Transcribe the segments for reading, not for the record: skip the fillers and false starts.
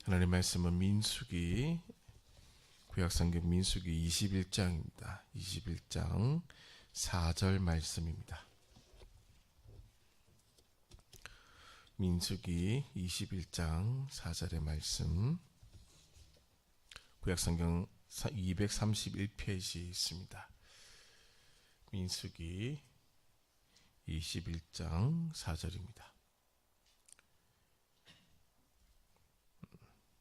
하나님 말씀은 민수기 구약성경 민수기 21장입니다. 21장 4절 말씀입니다. 민수기 21장 4절의 말씀, 구약성경 231페이지에 있습니다. 민수기 21장 4절입니다.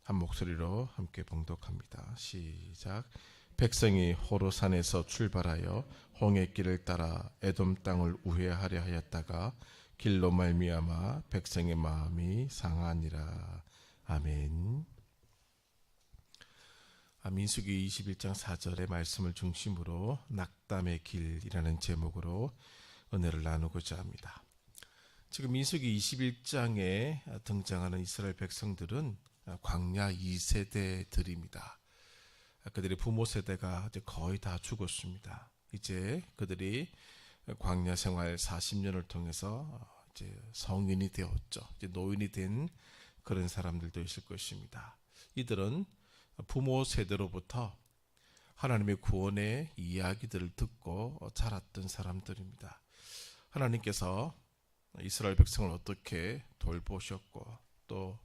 한 목소리로 함께 봉독합니다. 시작. 백성이 호로산에서 출발하여 홍해길을 따라 에돔 땅을 우회하려 하였다가 길로 말미암아 백성의 마음이 상하니라. 아멘. 민수기 21장 4절의 말씀을 중심으로 낙담의 길이라는 제목으로 은혜를 나누고자 합니다. 지금 민수기 21장에 등장하는 이스라엘 백성들은 광야 2세대들입니다. 그들의 부모 세대가 이제 거의 다 죽었습니다. 이제 그들이 광야 생활 40년을 통해서 이제 성인이 되었죠. 이제 노인이 된 그런 사람들도 있을 것입니다. 이들은 부모 세대로부터 하나님의 구원의 이야기들을 듣고 자랐던 사람들입니다. 하나님께서 이스라엘 백성을 어떻게 돌보셨고 또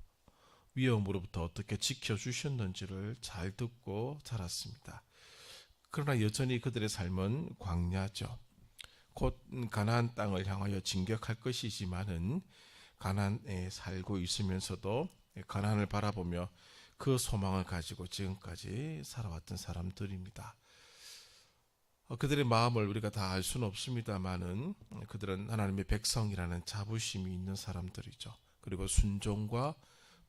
위험으로부터 어떻게 지켜주셨는지를 잘 듣고 자랐습니다. 그러나 여전히 그들의 삶은 광야죠. 곧 가나안 땅을 향하여 진격할 것이지만은 가나안에 살고 있으면서도 가나안을 바라보며 그 소망을 가지고 지금까지 살아왔던 사람들입니다. 그들의 마음을 우리가 다 알 수는 없습니다만은 그들은 하나님의 백성이라는 자부심이 있는 사람들이죠. 그리고 순종과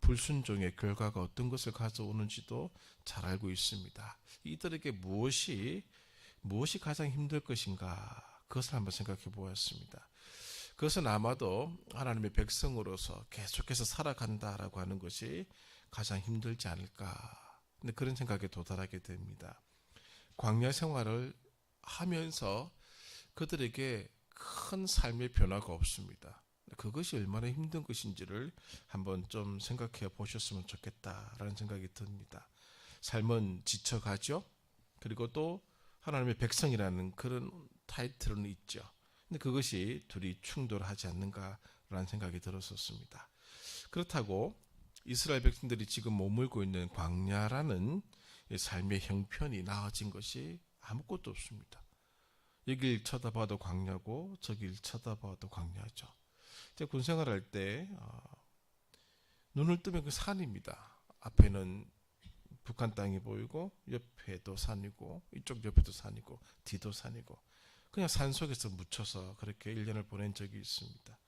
불순종의 결과가 어떤 것을 가져오는지도 잘 알고 있습니다. 이들에게 무엇이 가장 힘들 것인가, 그것을 한번 생각해 보았습니다. 그것은 아마도 하나님의 백성으로서 계속해서 살아간다라고 하는 것이 가장 힘들지 않을까, 근데 그런 생각에 도달하게 됩니다. 광야 생활을 하면서 그들에게 큰 삶의 변화가 없습니다. 그것이 얼마나 힘든 것인지를 한번 좀 생각해 보셨으면 좋겠다라는 생각이 듭니다. 삶은 지쳐가죠. 그리고 또 하나님의 백성이라는 그런 타이틀은 있죠. 근데 그것이 둘이 충돌하지 않는가라는 생각이 들었었습니다. 그렇다고 이스라엘 백성들이 지금 머물고 있는 광야라는 삶의 형편이 나아진 것이 아무것도 없습니다. 여길 쳐다봐도 광야고 저길 쳐다봐도 광야죠. 제가 군생활할 때 눈을 뜨면 그 산입니다. 앞에는 북한 땅이 보이고 옆에도 산이고 이쪽 옆에도 산이고 뒤도 산이고 그냥 산 속에서 묻혀서 그렇게 1년을 보낸 적이 있습니다.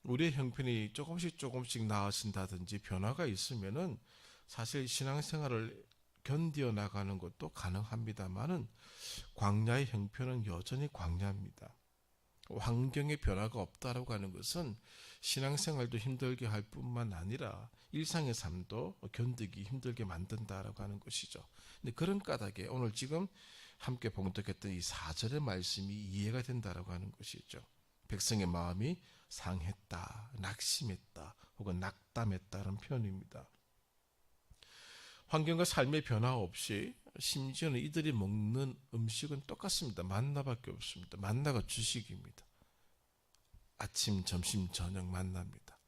우리의 형편이 조금씩 나아진다든지 변화가 있으면은 사실 신앙생활을 견디어 나가는 것도 가능합니다만은 광야의 형편은 여전히 광야입니다. 환경의 변화가 없다라고 하는 것은 신앙생활도 힘들게 할 뿐만 아니라 일상의 삶도 견디기 힘들게 만든다라고 하는 것이죠. 근데 그런 까닭에 오늘 지금 함께 봉독했던 이 4절의 말씀이 이해가 된다라고 하는 것이죠. 백성의 마음이 상했다, 낙심했다, 혹은 낙담했다는 표현입니다. 환경과 삶의 변화 없이 심지어는 이들이 먹는 음식은 똑같습니다. 만나밖에 없습니다. 만나가 주식입니다. 아침, 점심, 저녁 만나입니다.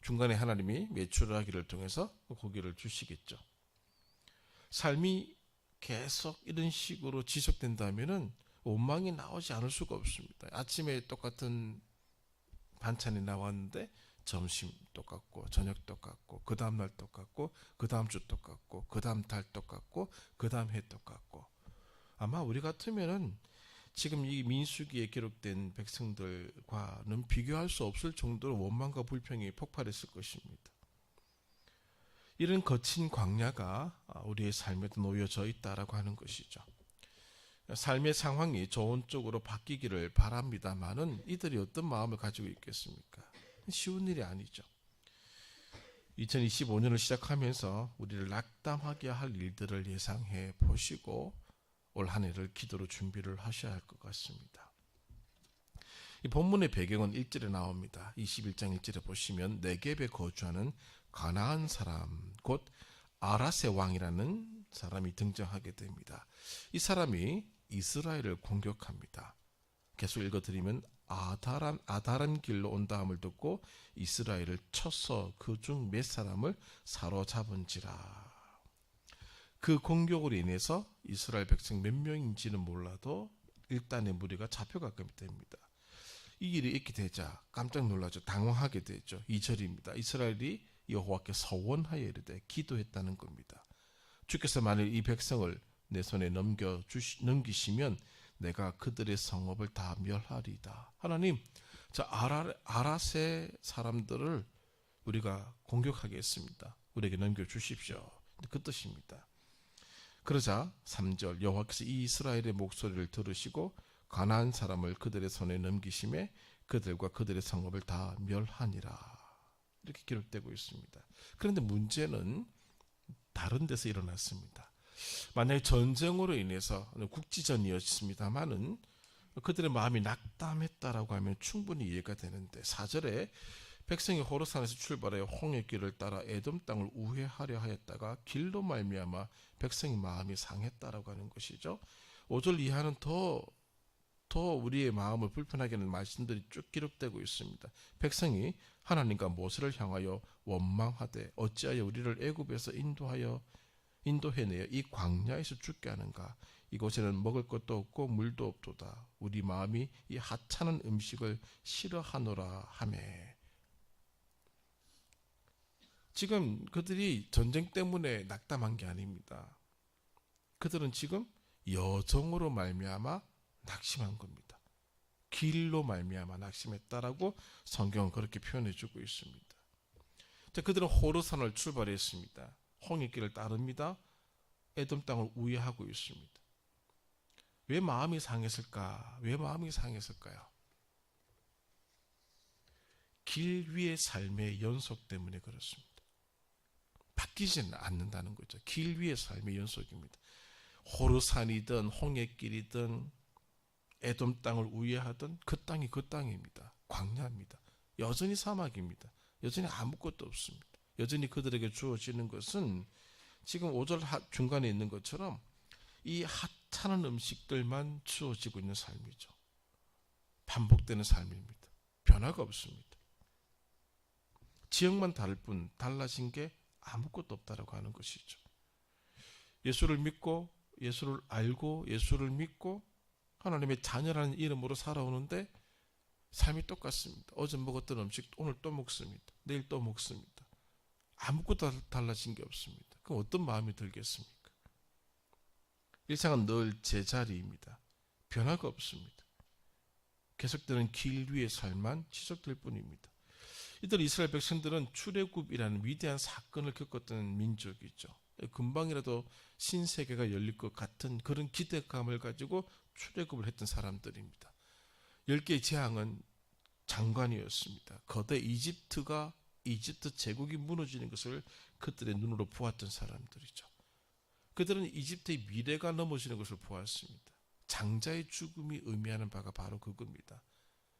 중간에 하나님이 메추라기를 통해서 고기를 주시겠죠. 삶이 계속 이런 식으로 지속된다면은 원망이 나오지 않을 수가 없습니다. 아침에 똑같은 반찬이 나왔는데 점심 똑같고 저녁 똑같고 그 다음날 똑같고 그 다음 주 똑같고 그 다음 달 똑같고 그 다음 해 똑같고, 아마 우리 같으면은 지금 이 민수기에 기록된 백성들과는 비교할 수 없을 정도로 원망과 불평이 폭발했을 것입니다. 이런 거친 광야가 우리의 삶에도 놓여져 있다라고 하는 것이죠. 삶의 상황이 좋은 쪽으로 바뀌기를 바랍니다만은 이들이 어떤 마음을 가지고 있겠습니까? 쉬운 일이 아니죠. 2025년을 시작하면서 우리를 낙담하게 할 일들을 예상해 보시고 올 한 해를 기도로 준비를 하셔야 할 것 같습니다. 이 본문의 배경은 1절에 나옵니다. 21장 1절에 보시면 네겝에 거주하는 가나안 사람 곧 아라세 왕이라는 사람이 등장하게 됩니다. 이 사람이 이스라엘을 공격합니다. 계속 읽어드리면 아다람 길로 온다함을 듣고 이스라엘을 쳐서 그 중 몇 사람을 사로잡은지라. 그 공격으로 인해서 이스라엘 백성 몇 명인지는 몰라도 일단의 무리가 잡혀가게 됩니다. 이 일이 있게 되자 깜짝 놀라죠. 당황하게 되죠. 2절입니다. 이스라엘이 여호와께 서원하여 이르되 기도했다는 겁니다. 주께서 만일 이 백성을 내 손에 넘기시면 내가 그들의 성읍을 다 멸하리이다. 하나님, 저 아라세 사람들을 우리가 공격하겠습니다. 우리에게 넘겨주십시오. 그 뜻입니다. 그러자 3절 여호와께서 이 이스라엘의 목소리를 들으시고 가나안 사람을 그들의 손에 넘기심에 그들과 그들의 성읍을 다 멸하니라. 이렇게 기록되고 있습니다. 그런데 문제는 다른 데서 일어났습니다. 만약에 전쟁으로 인해서 국지전이었습니다만은 그들의 마음이 낙담했다라고 하면 충분히 이해가 되는데 4절에 백성이 호르산에서 출발하여 홍해길을 따라 에돔 땅을 우회하려 하였다가 길로 말미암아 백성의 마음이 상했다라고 하는 것이죠. 5절 이하는 더 우리의 마음을 불편하게 하는 말씀들이 쭉 기록되고 있습니다. 백성이 하나님과 모세를 향하여 원망하되 어찌하여 우리를 애굽에서 인도해내어 이 광야에서 죽게 하는가. 이곳에는 먹을 것도 없고 물도 없도다. 우리 마음이 이 하찮은 음식을 싫어하노라 하매. 지금 그들이 전쟁 때문에 낙담한 게 아닙니다. 그들은 지금 여정으로 말미암아 낙심한 겁니다. 길로 말미암아 낙심했다라고 성경은 그렇게 표현해 주고 있습니다. 자, 그들은 호르산을 출발했습니다. 홍해길을 따릅니다. 에돔 땅을 우회하고 있습니다. 왜 마음이 상했을까? 왜 마음이 상했을까요? 길 위의 삶의 연속 때문에 그렇습니다. 바뀌지는 않는다는 거죠. 길 위의 삶의 연속입니다. 호르산이든 홍해길이든 에돔 땅을 우회하든 그 땅이 그 땅입니다. 광야입니다. 여전히 사막입니다. 여전히 아무것도 없습니다. 여전히 그들에게 주어지는 것은 지금 5절 중간에 있는 것처럼 이 하찮은 음식들만 주어지고 있는 삶이죠. 반복되는 삶입니다. 변화가 없습니다. 지역만 다를 뿐 달라진 게 아무것도 없다라고 하는 것이죠. 예수를 믿고 예수를 알고 예수를 믿고 하나님의 자녀라는 이름으로 살아오는데 삶이 똑같습니다. 어제 먹었던 음식 오늘 또 먹습니다. 내일 또 먹습니다. 아무것도 달라진 게 없습니다. 그럼 어떤 마음이 들겠습니까? 일상은 늘 제자리입니다. 변화가 없습니다. 계속되는 길 위의 삶만 지속될 뿐입니다. 이들 이스라엘 백성들은 출애굽이라는 위대한 사건을 겪었던 민족이죠. 금방이라도 신세계가 열릴 것 같은 그런 기대감을 가지고 출애굽을 했던 사람들입니다. 10개의 재앙은 장관이었습니다. 거대 이집트 제국이 무너지는 것을 그들의 눈으로 보았던 사람들이죠. 그들은 이집트의 미래가 넘어지는 것을 보았습니다. 장자의 죽음이 의미하는 바가 바로 그겁니다.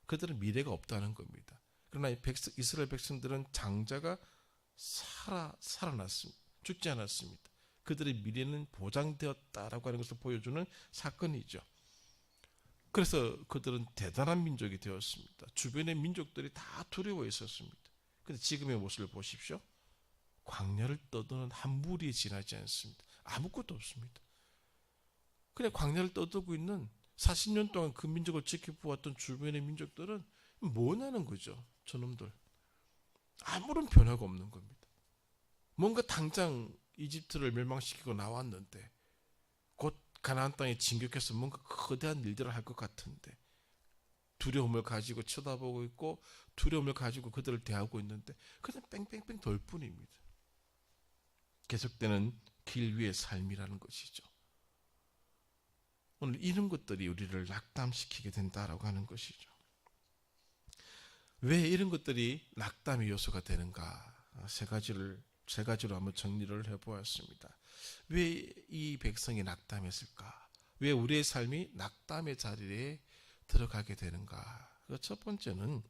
그들은 미래가 없다는 겁니다. 그러나 이스라엘 백성들은 장자가 살아났습니다. 죽지 않았습니다. 그들의 미래는 보장되었다라고 하는 것을 보여주는 사건이죠. 그래서 그들은 대단한 민족이 되었습니다. 주변의 민족들이 다 두려워 있었습니다. 그런데 지금의 모습을 보십시오. 광야를 떠도는 한 무리에 지나지 않습니다. 아무것도 없습니다. 그냥 광야를 떠들고 있는 40년 동안 그 민족을 지켜보았던 주변의 민족들은 뭐냐는 거죠. 저놈들. 아무런 변화가 없는 겁니다. 뭔가 당장 이집트를 멸망시키고 나왔는데 곧 가나안 땅에 진격해서 뭔가 거대한 일들을 할 것 같은데 두려움을 가지고 쳐다보고 있고 두려움을 가지고 그들을 대하고 있는데 그냥 뺑뺑뺑 돌 뿐입니다. 계속되는 길 위의 삶이라는 것이죠. 오늘 이런 것들이 우리를 낙담시키게 된다라고 하는 것이죠. 왜 이런 것들이 낙담의 요소가 되는가? 세 가지로 한번 정리를 해보았습니다. 왜 이 백성이 낙담했을까? 왜 우리의 삶이 낙담의 자리에 들어가게 되는가? 그 첫 번째는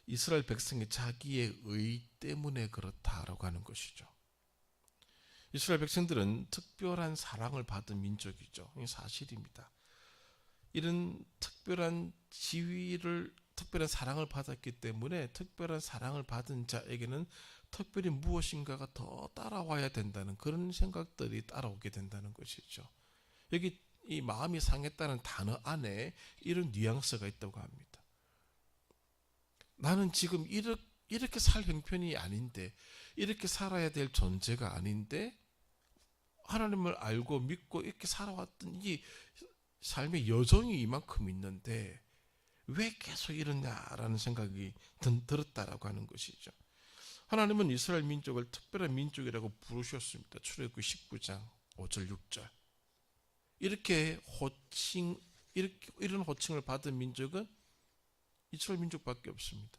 이스라엘 백성이 자기의 의 때문에 그렇다라고 하는 것이죠. 이스라엘 백성들은 특별한 사랑을 받은 민족이죠. 이게 사실입니다. 이런 특별한 지위를, 특별한 사랑을 받았기 때문에 특별한 사랑을 받은 자에게는 특별히 무엇인가가 더 따라와야 된다는 그런 생각들이 따라오게 된다는 것이죠. 여기 이 마음이 상했다는 단어 안에 이런 뉘앙스가 있다고 합니다. 나는 지금 이렇게 살 형편이 아닌데, 이렇게 살아야 될 존재가 아닌데, 하나님을 알고 믿고 이렇게 살아왔던 이 삶의 여정이 이만큼 있는데 왜 계속 이러냐라는 생각이 들었다라고 하는 것이죠. 하나님은 이스라엘 민족을 특별한 민족이라고 부르셨습니다. 출애굽기 19장 5절 6절. 이런 호칭을 받은 민족은 이스라엘 민족밖에 없습니다.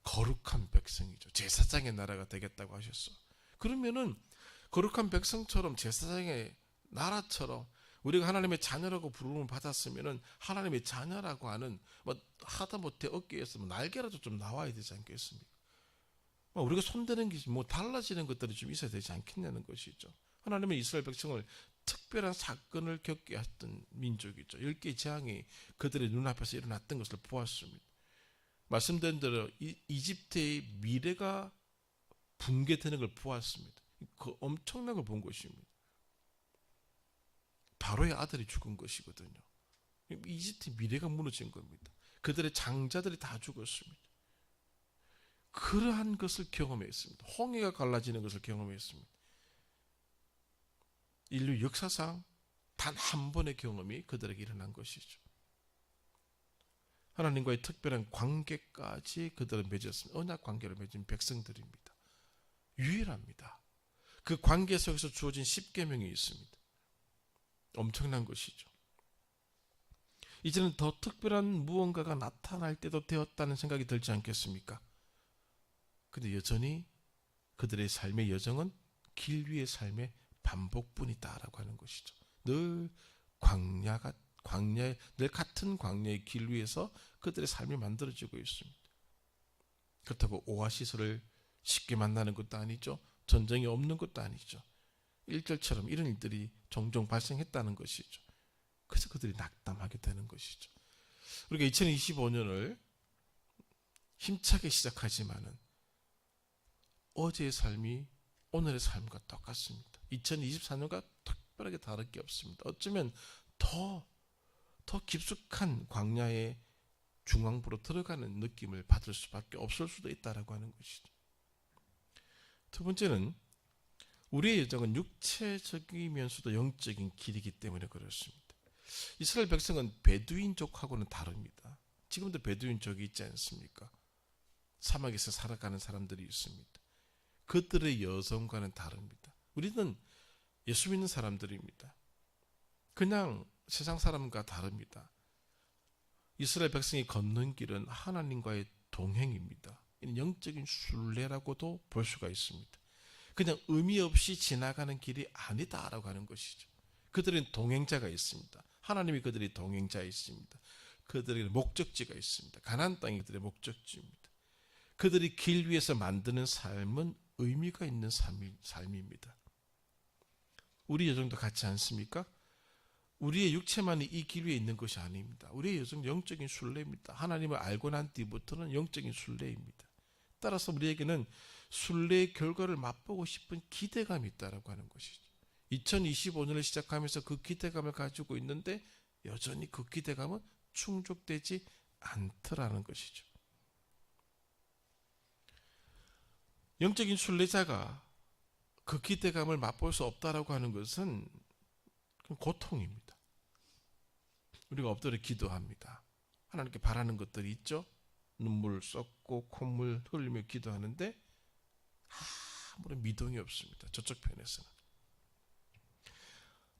거룩한 백성이죠. 제사장의 나라가 되겠다고 하셨어. 그러면은 거룩한 백성처럼 제사장의 나라처럼 우리가 하나님의 자녀라고 부름을 받았으면은 하나님의 자녀라고 하는 하다못해 어깨에서 날개라도 좀 나와야 되지 않겠습니까? 우리가 손대는 게 달라지는 것들이 좀 있어야 되지 않겠냐는 것이죠. 하나님은 이스라엘 백성을 특별한 사건을 겪게 했던 민족이죠. 10개의 재앙이 그들의 눈앞에서 일어났던 것을 보았습니다. 말씀드린 대로 이집트의 미래가 붕괴되는 걸 보았습니다. 그 엄청난 걸 본 것입니다. 바로의 아들이 죽은 것이거든요. 이집트 미래가 무너진 겁니다. 그들의 장자들이 다 죽었습니다. 그러한 것을 경험했습니다. 홍해가 갈라지는 것을 경험했습니다. 인류 역사상 단 한 번의 경험이 그들에게 일어난 것이죠. 하나님과의 특별한 관계까지 그들은 맺었습니다. 언약 관계를 맺은 백성들입니다. 유일합니다. 그 관계 속에서 주어진 10계명이 있습니다. 엄청난 것이죠. 이제는 더 특별한 무언가가 나타날 때도 되었다는 생각이 들지 않겠습니까? 근데 여전히 그들의 삶의 여정은 길 위의 삶의 반복뿐이다라고 하는 것이죠. 늘 광야에 늘 같은 광야의 길 위에서 그들의 삶이 만들어지고 있습니다. 그렇다고 오아시스를 쉽게 만나는 것도 아니죠. 전쟁이 없는 것도 아니죠. 1절처럼 이런 일들이 종종 발생했다는 것이죠. 그래서 그들이 낙담하게 되는 것이죠. 우리가 2025년을 힘차게 시작하지만은 어제의 삶이 오늘의 삶과 똑같습니다. 2024년과 특별하게 다를 게 없습니다. 어쩌면 더 깊숙한 광야의 중앙부로 들어가는 느낌을 받을 수밖에 없을 수도 있다라고 하는 것이죠. 두 번째는 우리의 여정은 육체적이면서도 영적인 길이기 때문에 그렇습니다. 이스라엘 백성은 베두인족하고는 다릅니다. 지금도 베두인족이 있지 않습니까? 사막에서 살아가는 사람들이 있습니다. 그들의 여정과는 다릅니다. 우리는 예수 믿는 사람들입니다. 그냥 세상 사람과 다릅니다. 이스라엘 백성이 걷는 길은 하나님과의 동행입니다. 이는 영적인 순례라고도 볼 수가 있습니다. 그냥 의미 없이 지나가는 길이 아니다라고 하는 것이죠. 그들은 동행자가 있습니다. 하나님이 그들의 동행자이십니다. 그들에게 목적지가 있습니다. 가나안 땅이 그들의 목적지입니다. 그들이 길 위에서 만드는 삶은 의미가 있는 삶입니다. 우리 여정도 같지 않습니까? 우리의 육체만이 이 길 위에 있는 것이 아닙니다. 우리의 여정 영적인 순례입니다. 하나님을 알고 난 뒤부터는 영적인 순례입니다. 따라서 우리에게는 순례의 결과를 맛보고 싶은 기대감이 있다라고 하는 것이죠. 2025년을 시작하면서 그 기대감을 가지고 있는데 여전히 그 기대감은 충족되지 않더라는 것이죠. 영적인 순례자가 그 기대감을 맛볼 수 없다라고 하는 것은 고통입니다. 우리가 엎드려 기도합니다. 하나님께 바라는 것들이 있죠. 눈물 쏟고 콧물 흘리며 기도하는데 아무런 미동이 없습니다. 저쪽 편에서는.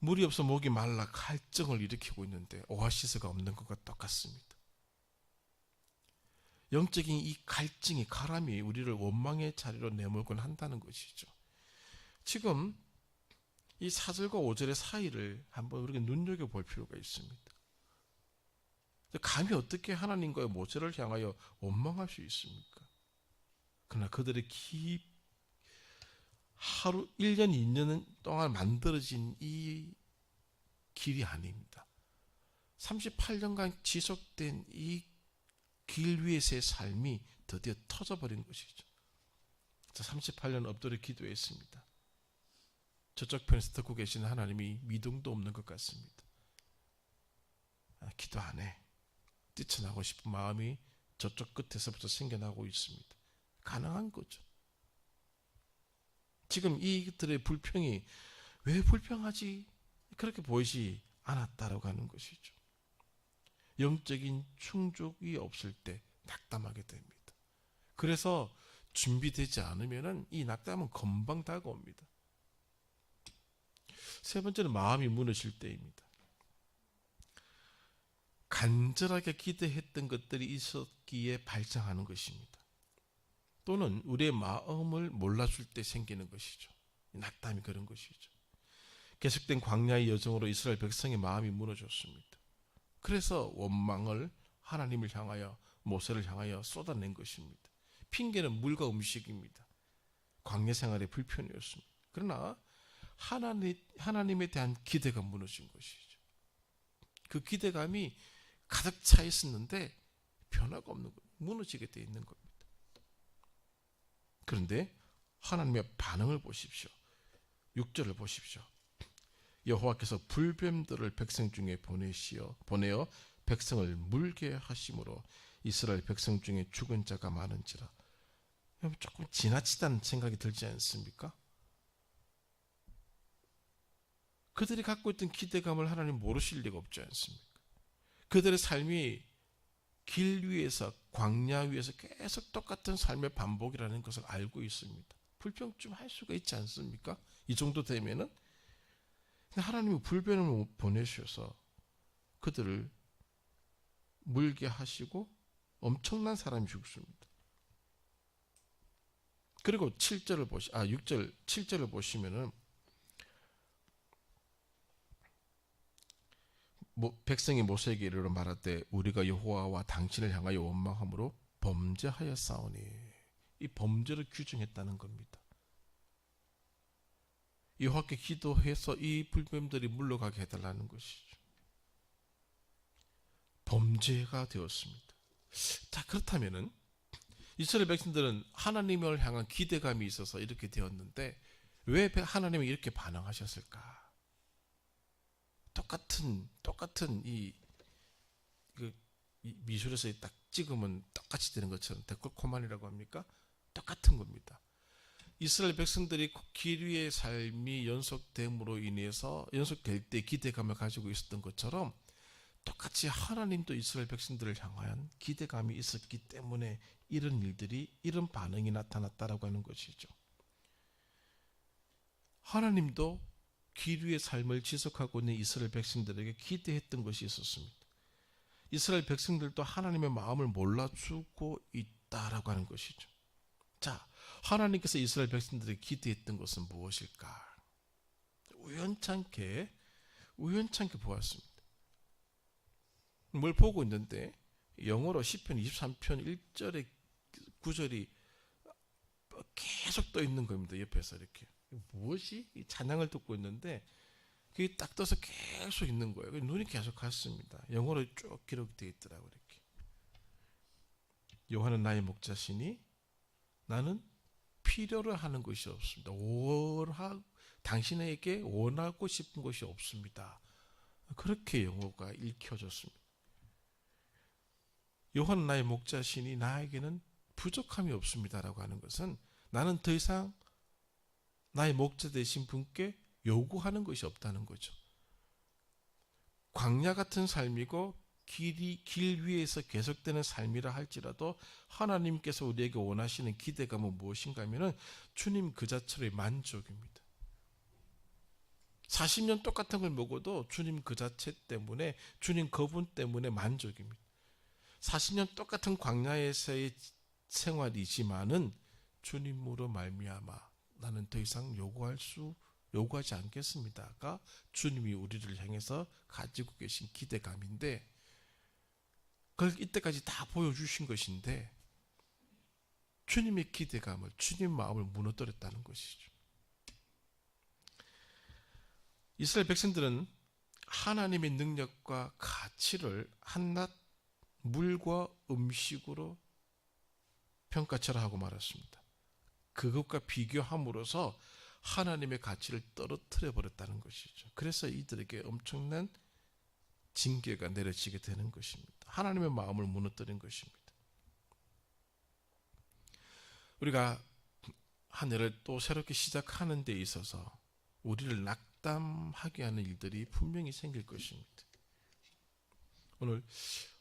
물이 없어 목이 말라 갈증을 일으키고 있는데 오아시스가 없는 것과 똑같습니다. 영적인 이 갈증이 가람이 우리를 원망의 자리로 내몰곤 한다는 것이죠. 지금 이 4절과 5절의 사이를 한번 우리가 눈여겨볼 필요가 있습니다. 감히 어떻게 하나님과 모세를 향하여 원망할 수 있습니까? 그러나 그들의 하루 1년 2년 동안 만들어진 이 길이 아닙니다. 38년간 지속된 이 길 위에서의 삶이 드디어 터져버린 것이죠. 38년 엎드려 기도했습니다. 저쪽 편에서 듣고 계시는 하나님이 미동도 없는 것 같습니다. 기도 안 해. 뛰쳐나고 싶은 마음이 저쪽 끝에서부터 생겨나고 있습니다. 가능한 거죠. 지금 이들의 불평이 왜 불평하지? 그렇게 보이지 않았다라고 하는 것이죠. 영적인 충족이 없을 때 낙담하게 됩니다. 그래서 준비되지 않으면 이 낙담은 금방 다가옵니다. 세 번째는 마음이 무너질 때입니다. 간절하게 기대했던 것들이 있었기에 발생하는 것입니다. 또는 우리의 마음을 몰라줄 때 생기는 것이죠. 낙담이 그런 것이죠. 계속된 광야의 여정으로 이스라엘 백성의 마음이 무너졌습니다. 그래서 원망을 하나님을 향하여 모세를 향하여 쏟아낸 것입니다. 핑계는 물과 음식입니다. 광야 생활의 불편이었습니다. 그러나 하나님에 대한 기대가 무너진 것이죠. 그 기대감이 가득 차 있었는데 변화가 없는 거예요. 무너지게 돼 있는 겁니다. 그런데 하나님의 반응을 보십시오. 6절을 보십시오. 여호와께서 불뱀들을 백성 중에 보내어 백성을 물게 하심으로 이스라엘 백성 중에 죽은 자가 많은지라. 조금 지나치다는 생각이 들지 않습니까? 그들이 갖고 있던 기대감을 하나님 모르실 리가 없지 않습니까? 그들의 삶이 길 위에서 광야 위에서 계속 똑같은 삶의 반복이라는 것을 알고 있습니다. 불평 좀 할 수가 있지 않습니까? 이 정도 되면은 하나님이 불변을 보내셔서 그들을 물게 하시고 엄청난 사람이 죽습니다. 그리고 7절을 보시면은 백성이 모세에게 이르러 말하되 우리가 여호와와 당신을 향하여 원망함으로 범죄하였사오니. 이 범죄를 규정했다는 겁니다. 여호와께 기도해서 이 불뱀들이 물러가게 해달라는 것이죠. 범죄가 되었습니다. 자, 그렇다면은 이스라엘 백성들은 하나님을 향한 기대감이 있어서 이렇게 되었는데 왜 하나님이 이렇게 반응하셨을까? 똑같은 이 미술에서 딱 찍으면 똑같이 되는 것처럼 데콜코만이라고 합니까? 똑같은 겁니다. 이스라엘 백성들이 길 위의 삶이 연속됨으로 인해서 연속될 때 기대감을 가지고 있었던 것처럼 똑같이 하나님도 이스라엘 백성들을 향한 기대감이 있었기 때문에 이런 반응이 나타났다라고 하는 것이죠. 하나님도 길 위의 삶을 지속하고 있는 이스라엘 백성들에게 기대했던 것이 있었습니다. 이스라엘 백성들도 하나님의 마음을 몰라주고 있다라고 하는 것이죠. 자, 하나님께서 이스라엘 백성들에게 기대했던 것은 무엇일까? 우연찮게 보았습니다. 뭘 보고 있는데 영어로 시편 23편 1절에 9절이 계속 떠 있는 겁니다. 옆에서 이렇게. 무엇이? 찬양을 듣고 있는데 그게 딱 떠서 계속 있는 거예요. 눈이 계속 갔습니다. 영어로 쭉 기록되어 있더라고요. 이렇게. 여호와는 나의 목자시니 나는 필요로 하는 것이 없습니다. 당신에게 원하고 싶은 것이 없습니다. 그렇게 영어가 읽혀졌습니다. 여호와는 나의 목자시니 나에게는 부족함이 없습니다라고 하는 것은 나는 더 이상 나의 목자 되신 분께 요구하는 것이 없다는 거죠. 광야 같은 삶이고 길 위에서 계속되는 삶이라 할지라도 하나님께서 우리에게 원하시는 기대감은 무엇인가 하면은 주님 그 자체로의 만족입니다. 40년 똑같은 걸 먹어도 주님 그 자체 때문에, 주님 그분 때문에 만족입니다. 40년 똑같은 광야에서의 생활이지만은 주님으로 말미암아 나는 더 이상 요구하지 않겠습니다가 주님이 우리를 향해서 가지고 계신 기대감인데, 그걸 이때까지 다 보여주신 것인데 주님의 기대감을, 주님 마음을 무너뜨렸다는 것이죠. 이스라엘 백성들은 하나님의 능력과 가치를 한낱 물과 음식으로 평가철하고 말았습니다. 그것과 비교함으로써 하나님의 가치를 떨어뜨려 버렸다는 것이죠. 그래서 이들에게 엄청난 징계가 내려지게 되는 것입니다. 하나님의 마음을 무너뜨린 것입니다. 우리가 한 해를 또 새롭게 시작하는 데 있어서 우리를 낙담하게 하는 일들이 분명히 생길 것입니다. 오늘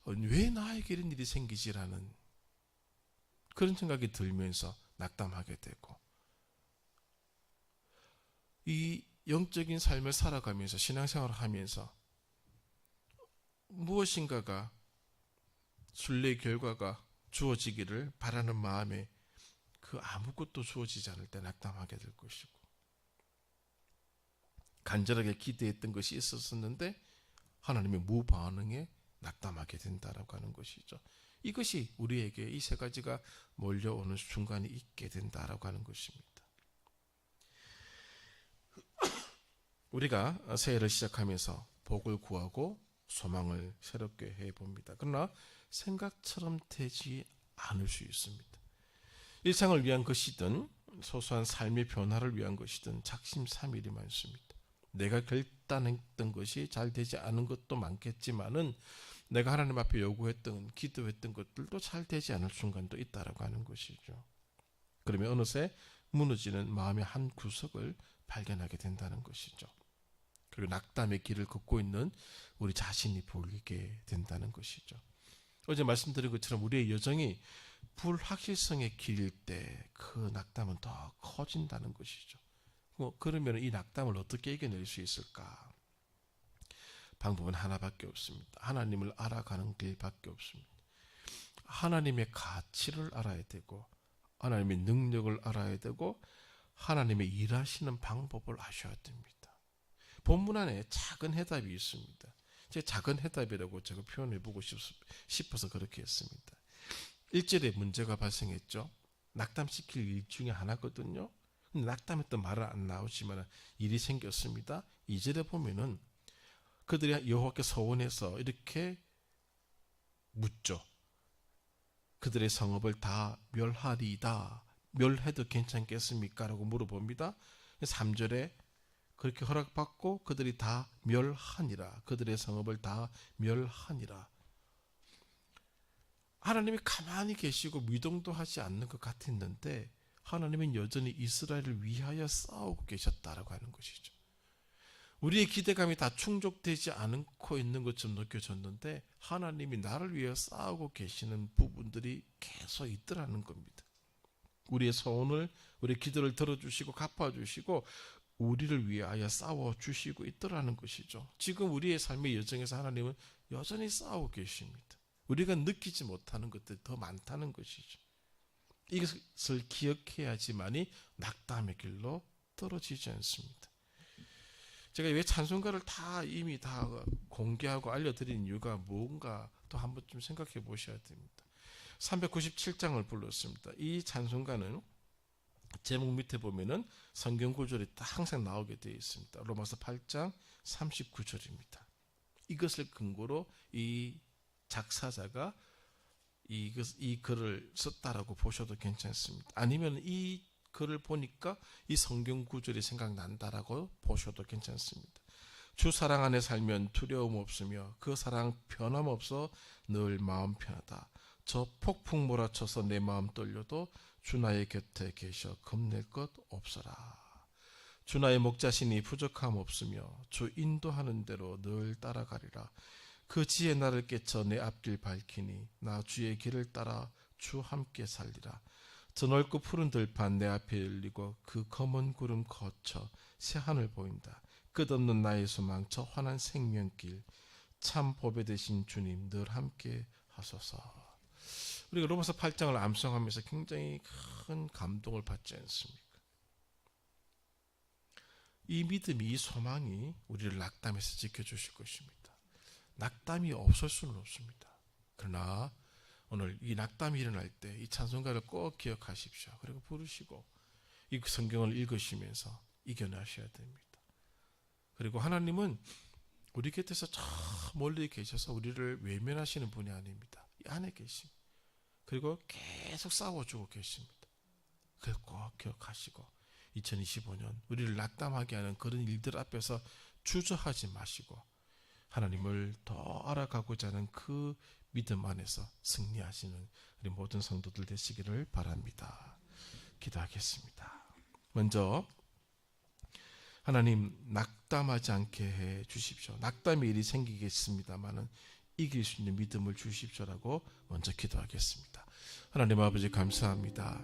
왜 나에게 이런 일이 생기지라는 그런 생각이 들면서 낙담하게 되고, 이 영적인 삶을 살아가면서 신앙생활을 하면서 무엇인가가 순례의 결과가 주어지기를 바라는 마음에 그 아무것도 주어지지 않을 때 낙담하게 될 것이고, 간절하게 기대했던 것이 있었었는데 하나님의 무반응에 낙담하게 된다라고 하는 것이죠. 이것이 우리에게 이 세 가지가 몰려오는 순간이 있게 된다라고 하는 것입니다. 우리가 새해를 시작하면서 복을 구하고 소망을 새롭게 해봅니다. 그러나 생각처럼 되지 않을 수 있습니다. 일상을 위한 것이든 소소한 삶의 변화를 위한 것이든 작심삼일이 많습니다. 내가 결단했던 것이 잘 되지 않은 것도 많겠지만은 내가 하나님 앞에 요구했던, 기도했던 것들도 잘 되지 않을 순간도 있다라고 하는 것이죠. 그러면 어느새 무너지는 마음의 한 구석을 발견하게 된다는 것이죠. 그리고 낙담의 길을 걷고 있는 우리 자신이 보이게 된다는 것이죠. 어제 말씀드린 것처럼 우리의 여정이 불확실성의 길일 때 그 낙담은 더 커진다는 것이죠. 그러면 이 낙담을 어떻게 이겨낼 수 있을까? 방법은 하나밖에 없습니다. 하나님을 알아가는 길밖에 없습니다. 하나님의 가치를 알아야 되고, 하나님의 능력을 알아야 되고, 하나님의 일하시는 방법을 아셔야 됩니다. 본문 안에 작은 해답이 있습니다. 제 작은 해답이라고 제가 표현해보고 싶어서 그렇게 했습니다. 1절에 문제가 발생했죠. 낙담시킬 일 중에 하나거든요. 근데 낙담했던 말은 안 나오지만 일이 생겼습니다. 2절에 보면은 그들이 여호와께 서원해서 이렇게 묻죠. 그들의 성읍을 다 멸하리이다. 멸해도 괜찮겠습니까? 라고 물어봅니다. 3절에 그렇게 허락받고 그들이 다 멸하니라. 그들의 성읍을 다 멸하니라. 하나님이 가만히 계시고 미동도 하지 않는 것 같았는데 하나님은 여전히 이스라엘을 위하여 싸우고 계셨다라고 하는 것이죠. 우리의 기대감이 다 충족되지 않고 있는 것처럼 느껴졌는데 하나님이 나를 위해 싸우고 계시는 부분들이 계속 있더라는 겁니다. 우리의 소원을, 우리의 기도를 들어주시고 갚아주시고 우리를 위하여 싸워주시고 있더라는 것이죠. 지금 우리의 삶의 여정에서 하나님은 여전히 싸우고 계십니다. 우리가 느끼지 못하는 것들이 더 많다는 것이죠. 이것을 기억해야지만이 낙담의 길로 떨어지지 않습니다. 제가 왜 찬송가를 이미 다 공개하고 알려드린 이유가 뭔가 또 한번 좀 생각해 보셔야 됩니다. 397장을 불렀습니다. 이 찬송가는 제목 밑에 보면은 성경 구절이 항상 나오게 되어 있습니다. 로마서 8장 39절입니다. 이것을 근거로 이 작사자가 이 글을 썼다라고 보셔도 괜찮습니다. 아니면 이 글을 보니까 이 성경 구절이 생각난다라고 보셔도 괜찮습니다. 주 사랑 안에 살면 두려움 없으며 그 사랑 변함없어 늘 마음 편하다. 저 폭풍 몰아쳐서 내 마음 떨려도 주 나의 곁에 계셔 겁낼 것 없어라. 주 나의 목자신이 부족함 없으며 주 인도하는 대로 늘 따라가리라. 그 지혜 나를 깨쳐 내 앞길 밝히니 나 주의 길을 따라 주 함께 살리라. 저 넓고 푸른 들판 내 앞에 열리고 그 검은 구름 거쳐 새 하늘 보인다. 끝없는 나의 소망 저 환한 생명길 참 보배 되신 주님 늘 함께 하소서. 우리가 로마서 8장을 암송하면서 굉장히 큰 감동을 받지 않습니까? 이 믿음이, 이 소망이 우리를 낙담에서 지켜주실 것입니다. 낙담이 없을 수는 없습니다. 그러나 오늘 이 낙담이 일어날 때 이 찬송가를 꼭 기억하십시오. 그리고 부르시고 이 성경을 읽으시면서 이겨나셔야 됩니다. 그리고 하나님은 우리 곁에서 저 멀리 계셔서 우리를 외면하시는 분이 아닙니다. 이 안에 계심. 그리고 계속 싸워주고 계십니다. 그걸 꼭 기억하시고 2025년 우리를 낙담하게 하는 그런 일들 앞에서 주저하지 마시고 하나님을 더 알아가고자 하는 그 믿음 안에서 승리하시는 우리 모든 성도들 되시기를 바랍니다. 기도하겠습니다. 먼저 하나님 낙담하지 않게 해 주십시오. 낙담의 일이 생기겠습니다마는 이길 수 있는 믿음을 주십시오라고 먼저 기도하겠습니다. 하나님 아버지 감사합니다.